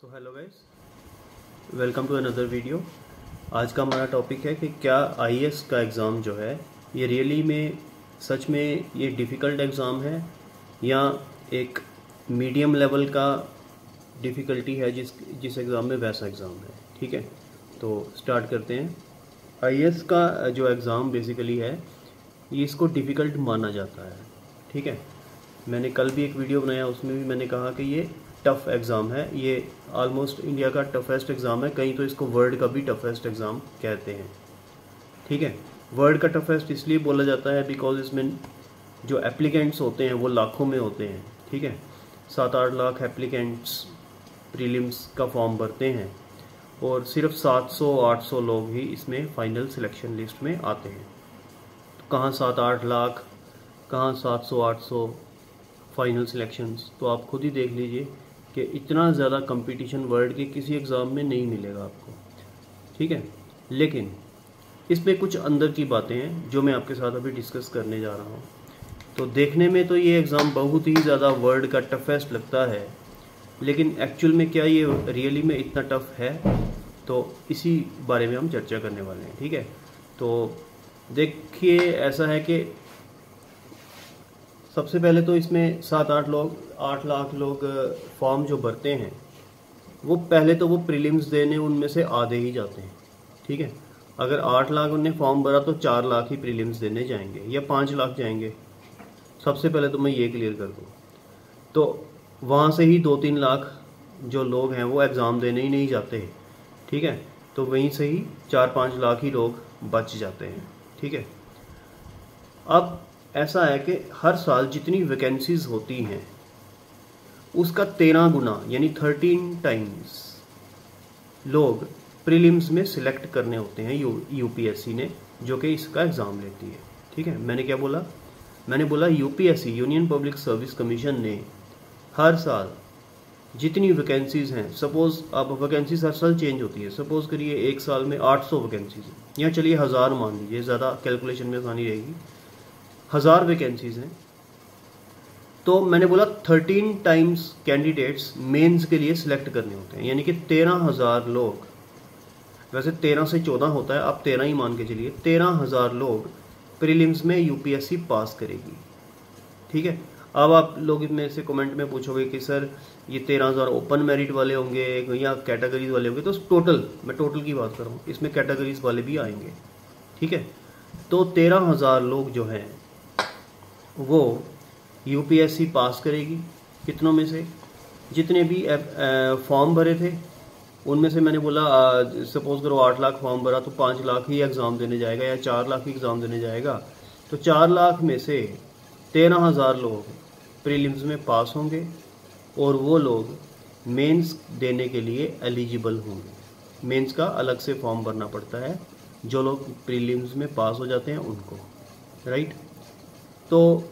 So hello guys, welcome to another video. आज का हमारा टॉपिक है कि क्या आईएएस का एग्ज़ाम जो है ये रियली में सच में ये डिफ़िकल्ट एग्ज़ाम है या एक मीडियम लेवल का डिफ़िकल्टी है जिस एग्ज़ाम में वैसा एग्ज़ाम है। ठीक है, तो स्टार्ट करते हैं। आईएएस का जो एग्ज़ाम बेसिकली है ये इसको डिफ़िकल्ट माना जाता है। ठीक है, मैंने कल भी एक वीडियो बनाया, उसमें भी मैंने कहा कि ये टफ़ एग्ज़ाम है, ये ऑलमोस्ट इंडिया का टफेस्ट एग्ज़ाम है, कहीं तो इसको वर्ल्ड का भी टफेस्ट एग्ज़ाम कहते हैं। ठीक है, वर्ल्ड का टफेस्ट इसलिए बोला जाता है बिकॉज इसमें जो एप्लीकेंट्स होते हैं वो लाखों में होते हैं। ठीक है, 7-8 लाख एप्लीकेंट्स प्रीलिम्स का फॉर्म भरते हैं और सिर्फ 700-800 लोग ही इसमें फ़ाइनल सिलेक्शन लिस्ट में आते हैं। तो कहाँ 7-8 लाख, कहाँ 700-800 फाइनल सिलेक्शंस, तो आप खुद ही देख लीजिए कि इतना ज़्यादा कंपटीशन वर्ल्ड के किसी एग्ज़ाम में नहीं मिलेगा आपको। ठीक है, लेकिन इसमें कुछ अंदर की बातें हैं जो मैं आपके साथ अभी डिस्कस करने जा रहा हूँ। तो देखने में तो ये एग्ज़ाम बहुत ही ज़्यादा वर्ल्ड का टफेस्ट लगता है, लेकिन एक्चुअल में क्या ये रियली में इतना टफ है, तो इसी बारे में हम चर्चा करने वाले हैं। ठीक है, तो देखिए ऐसा है कि सबसे पहले तो इसमें 8 लाख लोग फॉर्म जो भरते हैं वो पहले तो वो प्रीलिम्स देने उनमें से आधे ही जाते हैं। ठीक है, अगर 8 लाख उन्हें फॉर्म भरा तो 4 लाख ही प्रीलिम्स देने जाएंगे या 5 लाख जाएंगे। सबसे पहले तो मैं ये क्लियर कर दूँ, तो वहाँ से ही 2-3 लाख जो लोग हैं वो एग्ज़ाम देने ही नहीं जाते। ठीक है, तो वहीं से ही 4-5 लाख ही लोग बच जाते हैं। ठीक है, अब ऐसा है कि हर साल जितनी वैकेंसीज होती हैं उसका 13 गुना यानी 13 टाइम्स लोग प्रीलिम्स में सिलेक्ट करने होते हैं यूपीएससी ने, जो कि इसका एग्ज़ाम लेती है। ठीक है, मैंने क्या बोला? मैंने बोला UPSC union public service commission ने हर साल जितनी वैकेंसीज हैं, सपोज़ अब वैकेंसीज हर साल चेंज होती है, सपोज़ करिए एक साल में 800 वैकेंसीज हैं, या चलिए 1000 मान लीजिए, ज़्यादा कैलकुलेशन में आसानी रहेगी। 1000 वैकेंसीज हैं, तो मैंने बोला 13 टाइम्स कैंडिडेट्स मेंस के लिए सिलेक्ट करने होते हैं, यानी कि 13,000 लोग, वैसे 13 से 14 होता है, आप 13 ही मान के चलिए, 13,000 लोग प्रीलिम्स में यूपीएससी पास करेगी। ठीक है, अब आप लोग इसमें से कमेंट में पूछोगे कि सर ये 13,000 ओपन मेरिट वाले होंगे या कैटेगरीज वाले होंगे, तो टोटल, मैं टोटल की बात कर रहा हूँ, इसमें कैटेगरीज वाले भी आएंगे। ठीक है, तो 13,000 लोग जो हैं वो यूपीएससी पास करेगी। कितनों में से? जितने भी फॉर्म भरे थे उनमें से मैंने बोला सपोज करो 8 लाख फॉर्म भरा तो 5 लाख ही एग्ज़ाम देने जाएगा या 4 लाख ही एग्ज़ाम देने जाएगा, तो 4 लाख में से 13,000 लोग प्रीलिम्स में पास होंगे और वो लोग मेंस देने के लिए एलिजिबल होंगे। मेंस का अलग से फॉर्म भरना पड़ता है, जो लोग प्रीलिम्स में पास हो जाते हैं उनको, राइट। तो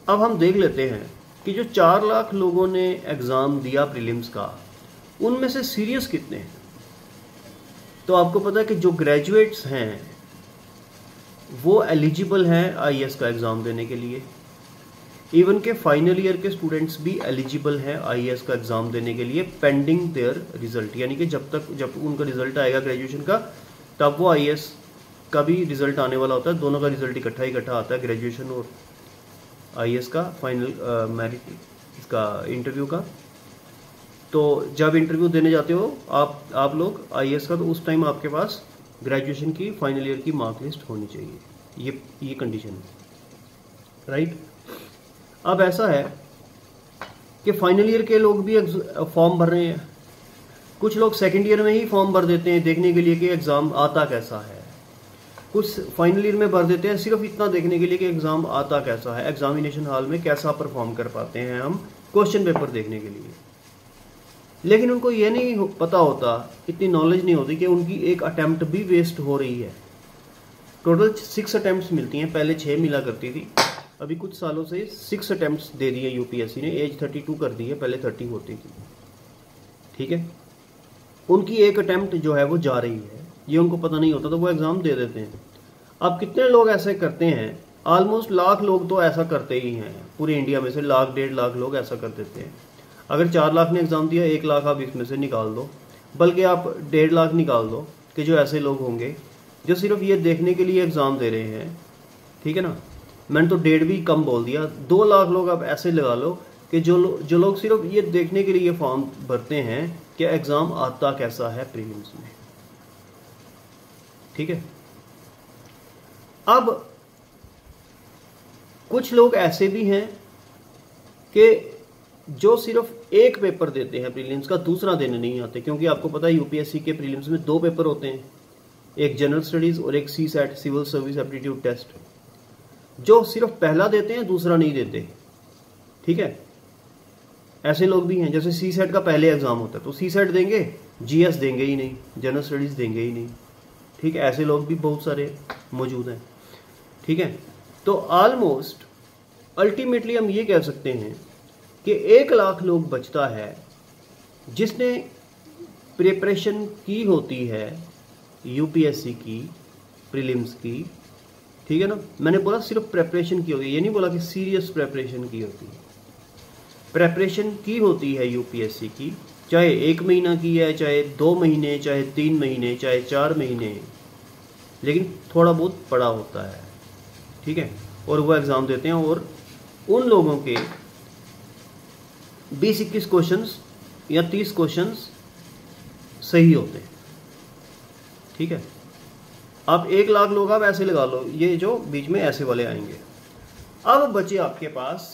अब हम देख लेते हैं कि जो 4 लाख लोगों ने एग्ज़ाम दिया प्रीलिम्स का, उनमें से सीरियस कितने हैं? तो आपको पता है कि जो ग्रेजुएट्स हैं वो एलिजिबल हैं आईएएस का एग्ज़ाम देने के लिए। इवन के फाइनल ईयर के स्टूडेंट्स भी एलिजिबल हैं आईएएस का एग्ज़ाम देने के लिए, पेंडिंग देयर रिजल्ट, यानी कि जब उनका रिजल्ट आएगा ग्रेजुएशन का, तब वो आईएएस का भी रिजल्ट आने वाला होता है। दोनों का रिजल्ट इकट्ठा आता है, ग्रेजुएशन और आईएएस का फाइनल मेरिट इसका इंटरव्यू का। तो जब इंटरव्यू देने जाते हो आप लोग आईएएस का, तो उस टाइम आपके पास ग्रेजुएशन की फाइनल ईयर की मार्क लिस्ट होनी चाहिए। ये कंडीशन है, राइट। अब ऐसा है कि फाइनल ईयर के लोग भी फॉर्म भर रहे हैं। कुछ लोग सेकेंड ईयर में ही फॉर्म भर देते हैं देखने के लिए कि एग्ज़ाम आता कैसा है। कुछ फाइनल ईयर में भर देते हैं सिर्फ इतना देखने के लिए कि एग्ज़ाम आता कैसा है, एग्जामिनेशन हॉल में कैसा परफॉर्म कर पाते हैं हम क्वेश्चन पेपर देखने के लिए। लेकिन उनको ये नहीं पता होता, इतनी नॉलेज नहीं होती कि उनकी एक अटैम्प्ट भी वेस्ट हो रही है। टोटल 6 अटैम्प्ट्स मिलती हैं, पहले 6 मिला करती थी, अभी कुछ सालों से 6 अटैम्प्ट्स दे दिए यूपीएससी ने, एज 32 कर दी है, पहले 30 होती थी। ठीक है, उनकी एक अटैम्प्ट जो है वो जा रही है, ये उनको पता नहीं होता, तो वो एग्ज़ाम दे देते हैं। अब कितने लोग ऐसे करते हैं? ऑलमोस्ट लाख लोग तो ऐसा करते ही हैं, पूरे इंडिया में से 1-1.5 लाख लोग ऐसा कर देते हैं। अगर 4 लाख ने एग्ज़ाम दिया, 1 लाख आप इसमें से निकाल दो, बल्कि आप 1.5 लाख निकाल दो कि जो ऐसे लोग होंगे जो सिर्फ ये देखने के लिए एग्ज़ाम दे रहे हैं, ठीक है ना। मैंने तो 1.5 भी कम बोल दिया, 2 लाख लोग आप ऐसे लगा लो कि जो लोग सिर्फ ये देखने के लिए फॉर्म भरते हैं कि एग्ज़ाम आता कैसा है प्रीलिम्स में, ठीक है। अब कुछ लोग ऐसे भी हैं कि जो सिर्फ एक पेपर देते हैं प्रीलिम्स का, दूसरा देने नहीं आते, क्योंकि आपको पता है यूपीएससी के प्रीलिम्स में 2 पेपर होते हैं, एक जनरल स्टडीज़ और एक CSAT civil service aptitude test. जो सिर्फ पहला देते हैं, दूसरा नहीं देते, ठीक है। ऐसे लोग भी हैं, जैसे सीसैट का पहले एग्जाम होता है तो सीसैट देंगे, जीएस देंगे ही नहीं, जनरल स्टडीज़ देंगे ही नहीं, ठीक है। ऐसे लोग भी बहुत सारे मौजूद हैं, ठीक है। तो ऑलमोस्ट अल्टीमेटली हम ये कह सकते हैं कि 1 लाख लोग बचता है जिसने प्रिपरेशन की होती है यूपीएससी की प्रीलिम्स की, ठीक है ना। मैंने बोला सिर्फ प्रेपरेशन की होती है, ये नहीं बोला कि सीरियस प्रेपरेशन की होती है। प्रेपरेशन की होती है यूपीएससी की, चाहे 1 महीना की है, चाहे 2 महीने, चाहे 3 महीने, चाहे 4 महीने, लेकिन थोड़ा बहुत पड़ा होता है, ठीक है। और वो एग्ज़ाम देते हैं और उन लोगों के 20-21 क्वेश्चंस या 30 क्वेश्चंस सही होते हैं, ठीक है। आप 1 लाख लोग आप ऐसे लगा लो, ये जो बीच में ऐसे वाले आएंगे। अब बचे आपके पास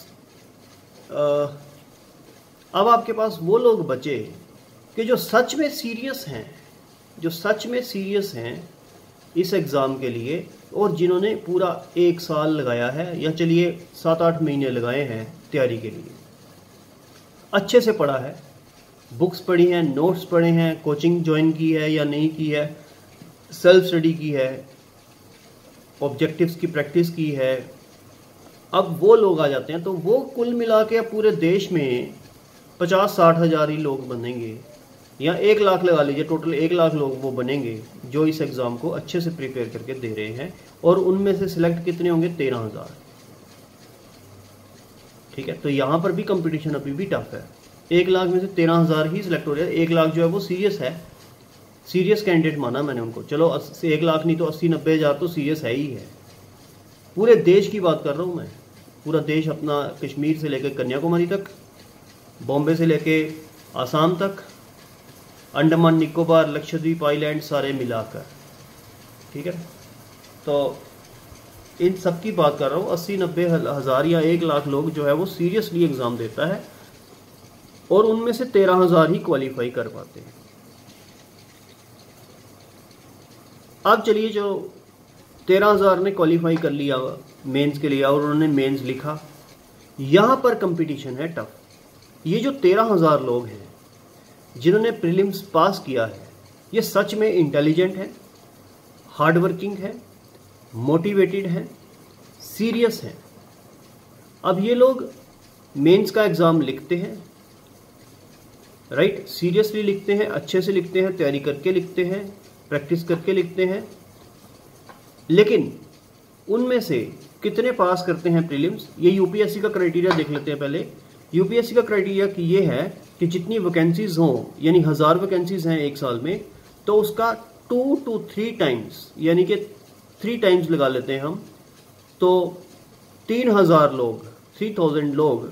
अब आपके पास वो लोग बचे कि जो सच में सीरियस हैं, जो सच में सीरियस हैं इस एग्ज़ाम के लिए, और जिन्होंने पूरा 1 साल लगाया है, या चलिए 7-8 महीने लगाए हैं तैयारी के लिए, अच्छे से पढ़ा है, बुक्स पढ़ी हैं, नोट्स पढ़े हैं, कोचिंग ज्वाइन की है या नहीं की है, सेल्फ स्टडी की है, ऑब्जेक्टिव्स की प्रैक्टिस की है। अब वो लोग आ जाते हैं तो वो कुल मिला के पूरे देश में 50-60 हज़ार ही लोग बनेंगे, या 1 लाख लगा लीजिए, टोटल 1 लाख लोग वो बनेंगे जो इस एग्ज़ाम को अच्छे से प्रिपेयर करके दे रहे हैं। और उनमें से सिलेक्ट कितने होंगे? 13,000, ठीक है। तो यहाँ पर भी कंपटीशन अभी भी टफ है। 1 लाख में से 13,000 ही सिलेक्ट हो रहे हैं। 1 लाख जो है वो सीरियस है, सीरियस कैंडिडेट माना मैंने उनको। चलो 1 लाख नहीं तो 80-90 हज़ार तो सीरियस है ही है। पूरे देश की बात कर रहा हूँ मैं, पूरा देश अपना, कश्मीर से लेकर कन्याकुमारी तक, बॉम्बे से लेके आसाम तक, अंडमान निकोबार, लक्षद्वीप आइलैंड सारे मिलाकर, ठीक है। तो इन सब की बात कर रहा हूँ। 80-90 हज़ार या 1 लाख लोग जो है वो सीरियसली एग्ज़ाम देता है, और उनमें से 13,000 ही क्वालिफाई कर पाते हैं। अब चलिए, जो 13,000 ने क्वालिफाई कर लिया मेंस के लिए और उन्होंने मेंस लिखा, यहाँ पर कंपटीशन है टफ। ये जो 13,000 लोग हैं जिन्होंने प्रीलिम्स पास किया है, ये सच में इंटेलिजेंट है, हार्डवर्किंग है, मोटिवेटेड है, सीरियस है। अब ये लोग मेंस का एग्ज़ाम लिखते हैं, राइट, सीरियसली लिखते हैं, अच्छे से लिखते हैं, तैयारी करके लिखते हैं, प्रैक्टिस करके लिखते हैं, लेकिन उनमें से कितने पास करते हैं प्रीलिम्स? ये यूपीएससी का क्राइटेरिया देख लेते हैं पहले। यूपीएससी का क्राइटेरिया ये है कि जितनी वैकेंसीज हों, यानी 1000 वैकेंसीज हैं 1 साल में, तो उसका 2 to 3 टाइम्स, यानी कि 3 टाइम्स लगा लेते हैं हम, तो 3,000 लोग, 3,000 लोग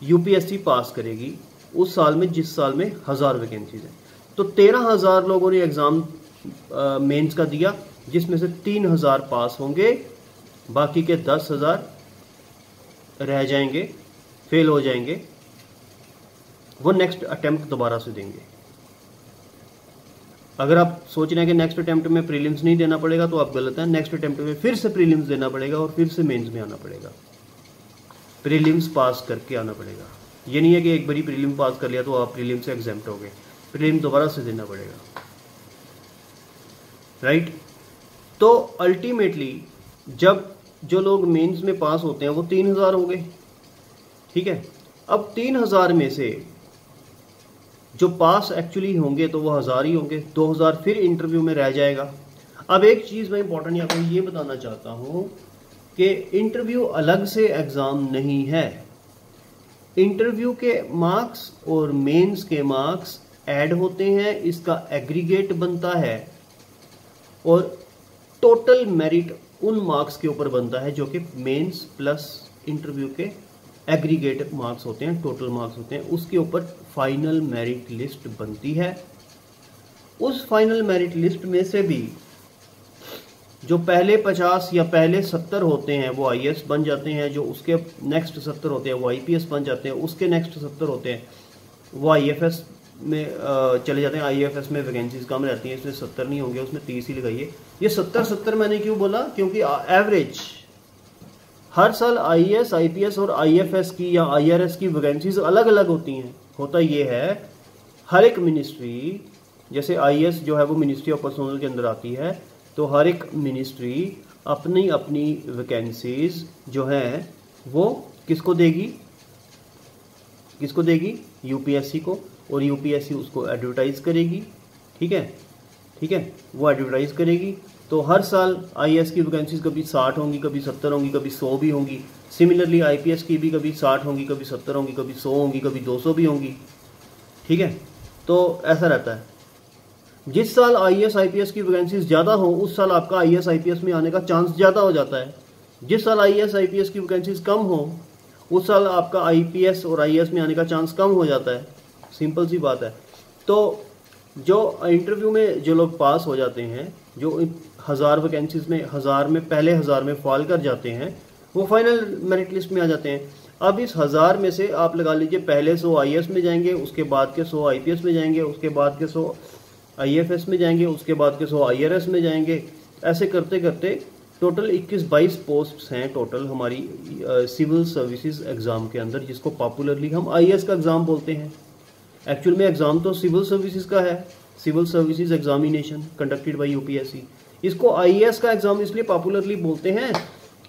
यूपीएससी पास करेगी उस साल में जिस साल में 1000 वैकेंसीज हैं। तो 13,000 लोगों ने एग्ज़ाम मेंस का दिया, जिसमें से 3,000 पास होंगे, बाकी के 10,000 रह जाएंगे, फेल हो जाएंगे, वो नेक्स्ट अटेम्प्ट दोबारा से देंगे। अगर आप सोच रहे हैं कि नेक्स्ट अटेम्प्ट में प्रीलिम्स नहीं देना पड़ेगा तो आप गलत हैं। नेक्स्ट अटेम्प्ट में फिर से प्रीलिम्स देना पड़ेगा और फिर से मेंस में आना पड़ेगा, प्रीलिम्स पास करके आना पड़ेगा। ये नहीं है कि एक बारी प्रीलिम पास कर लिया तो आप प्रीलिम से एग्जेम्प्ट हो गए, प्रीलिम दोबारा से देना पड़ेगा, राइट। तो अल्टीमेटली जब जो लोग मेंस में पास होते हैं वो 3,000 हो गए, ठीक है। अब 3,000 में से जो पास एक्चुअली होंगे तो वो 1,000 ही होंगे, 2,000 फिर इंटरव्यू में रह जाएगा। अब एक चीज़ मैं इंपॉर्टेंट आपको ये बताना चाहता हूँ कि इंटरव्यू अलग से एग्ज़ाम नहीं है। इंटरव्यू के मार्क्स और मेंस के मार्क्स ऐड होते हैं, इसका एग्रीगेट बनता है और टोटल मेरिट उन मार्क्स के ऊपर बनता है जो कि मेंस प्लस इंटरव्यू के एग्रीगेट मार्क्स होते हैं, टोटल मार्क्स होते हैं, उसके ऊपर फाइनल मेरिट लिस्ट बनती है। उस फाइनल मेरिट लिस्ट में से भी जो पहले 50 या पहले 70 होते हैं वो आईएएस बन जाते हैं, जो उसके नेक्स्ट 70 होते हैं वो आईपीएस बन जाते हैं, उसके नेक्स्ट 70 होते हैं वो आईएफएस में चले जाते हैं। आईएफएस में वैकेंसीज कम रहती हैं, इसमें 70 नहीं होंगे, उसमें 30 ही लगाइए। ये 70 मैंने क्यों बोला, क्योंकि एवरेज हर साल आईएएस, आईपीएस और आईएफएस की या आईआरएस की वैकेंसीज अलग अलग होती हैं। होता ये है, हर एक मिनिस्ट्री, जैसे आईएएस जो है वो मिनिस्ट्री ऑफ पर्सनल के अंदर आती है, तो हर एक मिनिस्ट्री अपनी अपनी वैकेंसीज जो है वो किसको देगी, किसको देगी, यूपीएससी को, और यूपीएससी उसको एडवर्टाइज करेगी। ठीक है, ठीक है, वो एडवर्टाइज करेगी। तो हर साल आईएएस की वैकेंसीज कभी 60 होंगी, कभी 70 होंगी, कभी 100 भी होंगी। सिमिलरली आईपीएस की भी कभी 60 होंगी, कभी 70 होंगी, कभी 100 होंगी, कभी 200 भी होंगी। ठीक है, तो ऐसा रहता है। जिस साल आईएएस आईपीएस की वैकेंसीज ज़्यादा हो उस साल आपका आईएएस आईपीएस में आने का चांस ज़्यादा हो जाता है। जिस साल आईएएस आईपीएस की वैकेंसीज कम हो उस साल आपका आईपीएस और आईएएस में आने का चांस कम हो जाता है। सिंपल सी बात है। तो जो इंटरव्यू में जो लोग पास हो जाते हैं, जो 1000 वैकेंसीज में 1000 में पहले 1000 में फॉल कर जाते हैं, वो फाइनल मेरिट लिस्ट में आ जाते हैं। अब इस 1000 में से आप लगा लीजिए पहले 100 आईएएस में जाएंगे, उसके बाद के 100 आईपीएस में जाएंगे, उसके बाद के 100 आईएफएस में जाएंगे, उसके बाद के 100 आईआरएस में जाएंगे। ऐसे करते करते टोटल 21-22 पोस्ट्स हैं टोटल हमारी सिविल सर्विसेज एग्ज़ाम के अंदर, जिसको पॉपुलरली हम आईएएस का एग्ज़ाम बोलते हैं। एक्चुअल में एग्ज़ाम तो सिविल सर्विसेज का है, civil services examination conducted by UPSC. इसको आईएएस का एग्ज़ाम इसलिए पॉपुलरली बोलते हैं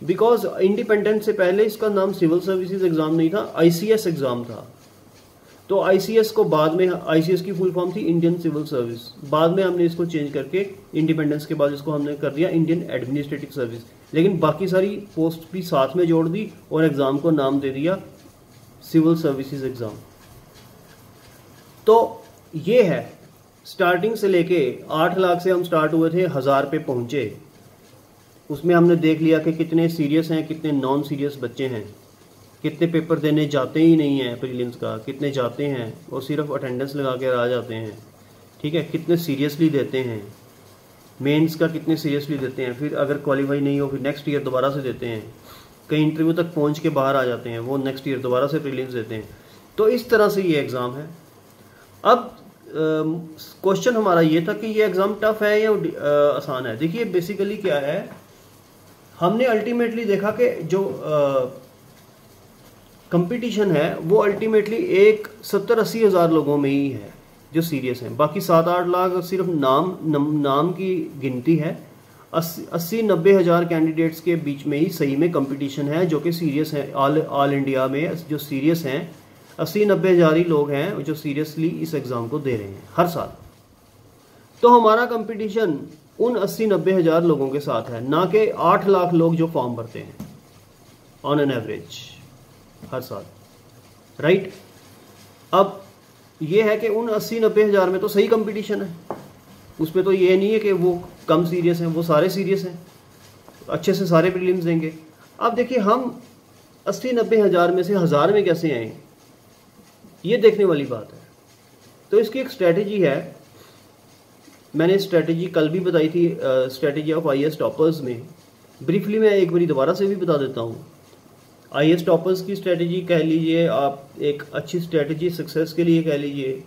बिकॉज इंडिपेंडेंस से पहले इसका नाम सिविल सर्विसेज एग्ज़ाम नहीं था, आईसीएस एग्ज़ाम था। तो आईसीएस को बाद में, आईसीएस की फुल फॉर्म थी इंडियन सिविल सर्विस, बाद में हमने इसको चेंज करके इंडिपेंडेंस के बाद इसको हमने कर दिया इंडियन एडमिनिस्ट्रेटिव सर्विस। लेकिन बाकी सारी पोस्ट भी साथ में जोड़ दी और एग्ज़ाम को नाम दे दिया सिविल सर्विसेज एग्ज़ाम। तो ये है, स्टार्टिंग से लेके 8 लाख से हम स्टार्ट हुए थे, 1000 पे पहुंचे। उसमें हमने देख लिया कि कितने सीरियस हैं, कितने नॉन सीरियस बच्चे हैं, कितने पेपर देने जाते ही नहीं हैं प्रीलिम्स का, कितने जाते हैं और सिर्फ अटेंडेंस लगा के आ जाते हैं। ठीक है, कितने सीरियसली देते हैं, मेंस का कितने सीरियसली देते हैं, फिर अगर क्वालिफाई नहीं हो फिर नेक्स्ट ईयर दोबारा से देते हैं, कई इंटरव्यू तक पहुंच के बाहर आ जाते हैं, वो नेक्स्ट ईयर दोबारा से प्रीलिम्स देते हैं। तो इस तरह से ये एग्ज़ाम है। अब क्वेश्चन हमारा ये था कि ये एग्ज़ाम टफ है या आसान है। देखिए बेसिकली क्या है, हमने अल्टीमेटली देखा कि जो कंपटीशन है वो अल्टीमेटली एक 70-80 हज़ार लोगों में ही है जो सीरियस हैं। बाकी 7-8 लाख सिर्फ नाम की गिनती है। 80-90 हज़ार कैंडिडेट्स के बीच में ही सही में कंपटीशन है जो कि सीरियस हैं। ऑल इंडिया में जो सीरियस हैं 80-90 हज़ार ही लोग हैं जो सीरियसली इस एग्ज़ाम को दे रहे हैं हर साल। तो हमारा कंपटीशन उन 80-90 हज़ार लोगों के साथ है, ना कि 8 लाख लोग जो फॉर्म भरते हैं ऑन एन एवरेज हर साल, राइट। अब ये है कि उन 80-90 हज़ार में तो सही कंपटीशन है, उसमें तो ये नहीं है कि वो कम सीरियस हैं, वो सारे सीरियस हैं, अच्छे से सारे प्रीलिम्स देंगे। अब देखिए हम 80-90 हज़ार में से 1000 में कैसे आए, ये देखने वाली बात है। तो इसकी एक स्ट्रेटजी है, मैंने स्ट्रेटजी कल भी बताई थी, स्ट्रेटजी ऑफ आईएएस टॉपर्स में। ब्रीफली मैं एक बार दोबारा से भी बता देता हूँ। आईएएस टॉपर्स की स्ट्रेटजी कह लीजिए आप, एक अच्छी स्ट्रेटजी सक्सेस के लिए कह लीजिए,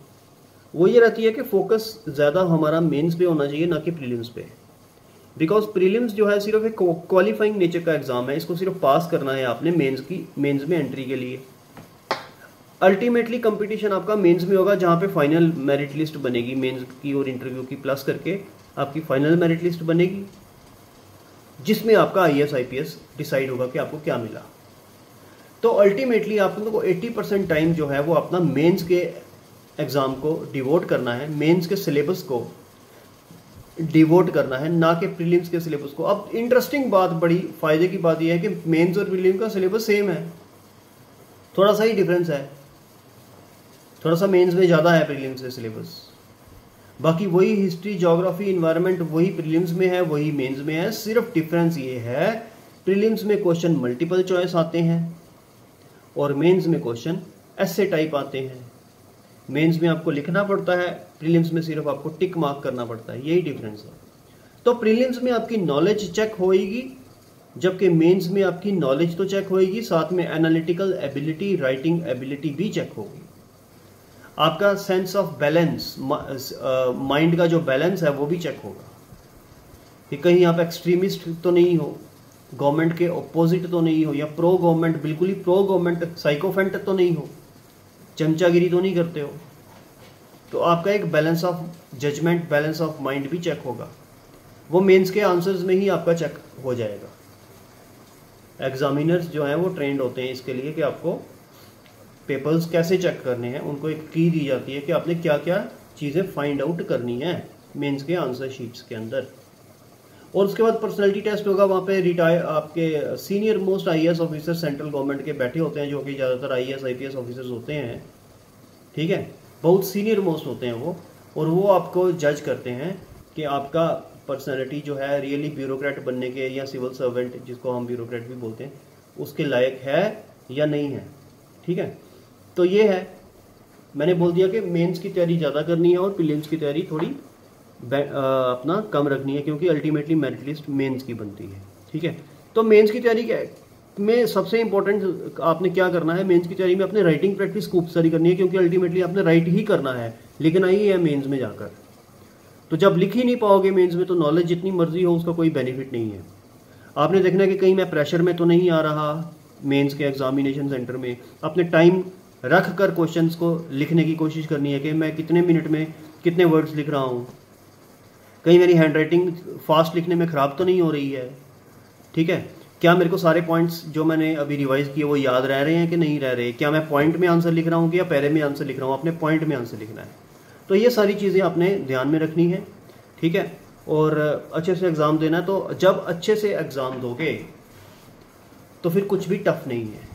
वो ये रहती है कि फोकस ज़्यादा हमारा मेंस पे होना चाहिए ना कि प्रीलिम्स पे। बिकॉज प्रीलिम्स जो है सिर्फ एक क्वालिफाइंग नेचर का एग्ज़ाम है, इसको सिर्फ पास करना है आपने मेंस में एंट्री के लिए। अल्टीमेटली कंपटीशन आपका मेंस में होगा, जहाँ पे फाइनल मेरिट लिस्ट बनेगी मेंस की और इंटरव्यू की प्लस करके आपकी फाइनल मेरिट लिस्ट बनेगी, जिसमें आपका आईएएस आईपीएस डिसाइड होगा कि आपको क्या मिला। तो अल्टीमेटली आप लोगों को 80% टाइम जो है वो अपना मेंस के एग्ज़ाम को डिवोट करना है, मेंस के सिलेबस को डिवोट करना है, ना कि प्रीलिम्स के सिलेबस को। अब इंटरेस्टिंग बात, बड़ी फ़ायदे की बात यह है कि मेंस और प्रीलिम्स का सिलेबस सेम है। थोड़ा सा ही डिफरेंस है, थोड़ा सा मेंस में ज़्यादा है प्रीलिम्स से सिलेबस। बाकी वही हिस्ट्री, ज्योग्राफी, इन्वायरमेंट वही प्रीलिम्स में है, वही मेंस में है। सिर्फ डिफरेंस ये है प्रीलिम्स में क्वेश्चन मल्टीपल चॉइस आते हैं और मेंस में क्वेश्चन ऐसे टाइप आते हैं। मेंस में आपको लिखना पड़ता है, प्रीलिम्स में सिर्फ आपको टिक मार्क करना पड़ता है, यही डिफरेंस है। तो प्रीलिम्स में आपकी नॉलेज चेक होएगी, जबकि मेंस में आपकी नॉलेज तो चेक होएगी, साथ में एनालिटिकल एबिलिटी, राइटिंग एबिलिटी भी चेक होगी। आपका सेंस ऑफ बैलेंस, माइंड का जो बैलेंस है वो भी चेक होगा कि कहीं आप एक्सट्रीमिस्ट तो नहीं हो, गवर्नमेंट के ऑपोजिट तो नहीं हो, या प्रो गवर्नमेंट, बिल्कुल ही प्रो गवर्नमेंट साइकोफेंट तो नहीं हो, चमचागिरी तो नहीं करते हो। तो आपका एक balance of judgement, balance of mind भी चेक होगा। वो मेंस के आंसर्स में ही आपका चेक हो जाएगा। एग्जामिनर्स जो हैं वो ट्रेंड होते हैं इसके लिए कि आपको पेपर्स कैसे चेक करने हैं। उनको एक की दी जाती है कि आपने क्या क्या चीज़ें फाइंड आउट करनी है मेंस के आंसर शीट्स के अंदर। और उसके बाद पर्सनैलिटी टेस्ट होगा। वहाँ पे रिटायर आपके senior most IAS officer central government के बैठे होते हैं, जो कि ज़्यादातर आईएएस आईपीएस ऑफिसर्स होते हैं, ठीक है, बहुत सीनियर मोस्ट होते हैं वो। और वो आपको जज करते हैं कि आपका पर्सनैलिटी जो है रियली ब्यूरोक्रेट बनने के या सिविल सर्वेंट, जिसको हम ब्यूरोक्रेट भी बोलते हैं, उसके लायक है या नहीं है, ठीक है। तो ये है, मैंने बोल दिया कि मेंस की तैयारी ज़्यादा करनी है और प्रीलिम्स की तैयारी थोड़ी अपना कम रखनी है, क्योंकि अल्टीमेटली मेरिट लिस्ट मेंस की बनती है, ठीक है। तो मेंस की तैयारी में सबसे इंपॉर्टेंट आपने क्या करना है, मेंस की तैयारी में अपने राइटिंग प्रैक्टिस खूब सारी करनी है, क्योंकि अल्टीमेटली आपने राइट ही करना है, लिखना ही है मेंस में जाकर। तो जब लिख ही नहीं पाओगे मेंस में, तो नॉलेज जितनी मर्जी हो उसका कोई बेनिफिट नहीं है। आपने देखना है कि कहीं मैं प्रेशर में तो नहीं आ रहा मेंस के एग्जामिनेशन सेंटर में। अपने टाइम रख कर क्वेश्चंस को लिखने की कोशिश करनी है कि मैं कितने मिनट में कितने वर्ड्स लिख रहा हूँ, कहीं मेरी हैंड राइटिंग फास्ट लिखने में ख़राब तो नहीं हो रही है, ठीक है। क्या मेरे को सारे पॉइंट्स जो मैंने अभी रिवाइज किए वो याद रह रहे हैं कि नहीं रह रहे, क्या मैं पॉइंट में आंसर लिख रहा हूँ या पैरे में आंसर लिख रहा हूँ। अपने पॉइंट में आंसर लिखना है। तो ये सारी चीज़ें आपने ध्यान में रखनी है, ठीक है। और अच्छे से एग्ज़ाम देना है। तो जब अच्छे से एग्ज़ाम दोगे तो फिर कुछ भी टफ नहीं है।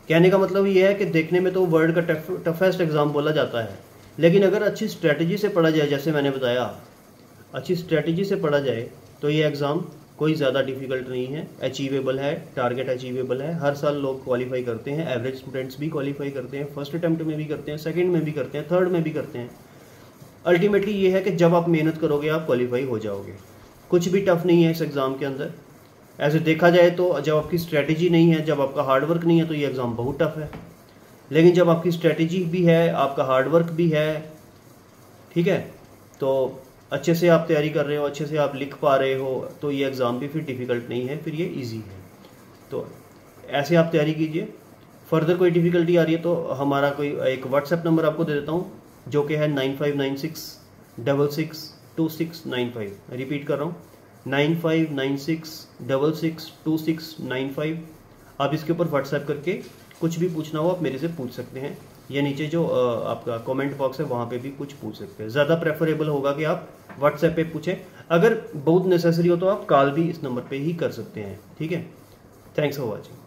कहने का मतलब ये है कि देखने में तो वर्ल्ड का टफेस्ट एग्ज़ाम बोला जाता है, लेकिन अगर अच्छी स्ट्रेटजी से पढ़ा जाए, जैसे मैंने बताया, अच्छी स्ट्रेटजी से पढ़ा जाए, तो ये एग्ज़ाम कोई ज़्यादा डिफ़िकल्ट नहीं है, अचीवेबल है, टारगेट अचीवेबल है। हर साल लोग क्वालिफाई करते हैं, एवरेज स्टूडेंट्स भी क्वालिफाई करते हैं, फर्स्ट अटैम्प्ट में भी करते हैं, सेकंड में भी करते हैं, थर्ड में भी करते हैं। अल्टीमेटली ये है कि जब आप मेहनत करोगे आप क्वालिफाई हो जाओगे। कुछ भी टफ नहीं है इस एग्ज़ाम के अंदर। ऐसे देखा जाए तो जब आपकी स्ट्रेटजी नहीं है, जब आपका हार्डवर्क नहीं है, तो ये एग्ज़ाम बहुत टफ है। लेकिन जब आपकी स्ट्रेटजी भी है, आपका हार्डवर्क भी है, ठीक है, तो अच्छे से आप तैयारी कर रहे हो, अच्छे से आप लिख पा रहे हो, तो ये एग्ज़ाम भी फिर डिफ़िकल्ट नहीं है, फिर ये इजी है। तो ऐसे आप तैयारी कीजिए। फर्दर कोई डिफ़िकल्टी आ रही है तो हमारा कोई एक व्हाट्सएप नंबर आपको दे देता हूँ, जो कि है 9596662695। रिपीट कर रहा हूँ, 9596662695। आप इसके ऊपर व्हाट्सएप करके कुछ भी पूछना हो आप मेरे से पूछ सकते हैं, या नीचे जो आपका कमेंट बॉक्स है वहाँ पे भी कुछ पूछ सकते हैं। ज़्यादा प्रेफरेबल होगा कि आप व्हाट्सएप पे पूछें। अगर बहुत नेसेसरी हो तो आप कॉल भी इस नंबर पे ही कर सकते हैं, ठीक है। Thanks for watching.